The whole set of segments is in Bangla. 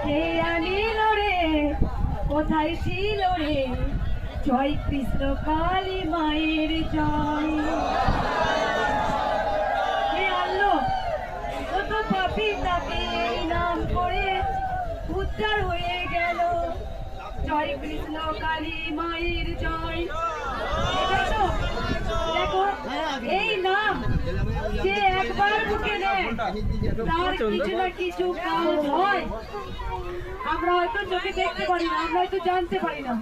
কে আনিল রে, কোথায় ছিল রে, জয় কৃষ্ণ কালী মায়ের জয়। কে আনলো? কত পাপী তাকে এই নাম করে উদ্ধার হয়ে গেল। জয় কৃষ্ণ কালী মায়ের জয়। দেখো এই নাম যে একবার মুখে নেয় তার কিছু না কিছু কাজ হয়। আমরা হয়তো চোখে দেখতে পারি না, আমরা হয়তো জানতে পারি না।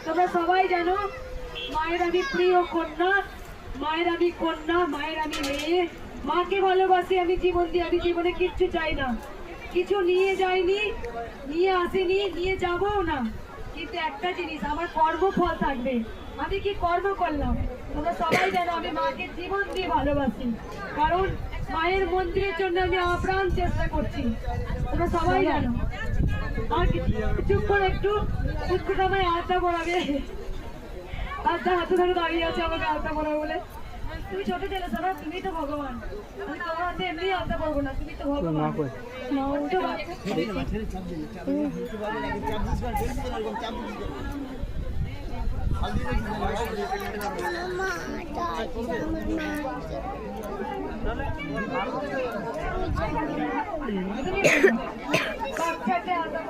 তোমরা সবাই জানো মায়ের আমি প্রিয় কন্যা, মায়ের আমি কন্যা, মায়ের আমি মেয়ে। মাকে ভালোবাসি, আমি জীবন দিয়ে, আমি জীবনে কিচ্ছু চাই না, কিছু নিয়ে যাইনি, নিয়ে আসিনি, নিয়ে যাবো না। কিন্তু একটা জিনিস, আমার কর্মফল থাকবে। আমি কি কর্ম করলাম তোমরা সবাই জানো, আমি মাকে জীবন দিয়ে ভালোবাসি, কারণ মায়ের মন্দিরের জন্য আমি আপ্রাণ চেষ্টা করছি, তোমরা সবাই জানো। আর চুপ করে একটু কুটকুট আমায় আলতা পড়াবে, আলতা হাতে ধরে দাঁড়িয়ে আছে আমাকে আলতা পড়াবে বলে। তুমি ছোট ছেলে সবাই, তুমি তো ভগবান, আমি তোমার হাতে এমনি আলতা পড়বো না, তুমি তো ভগবান। বাচ্চাকে আলতা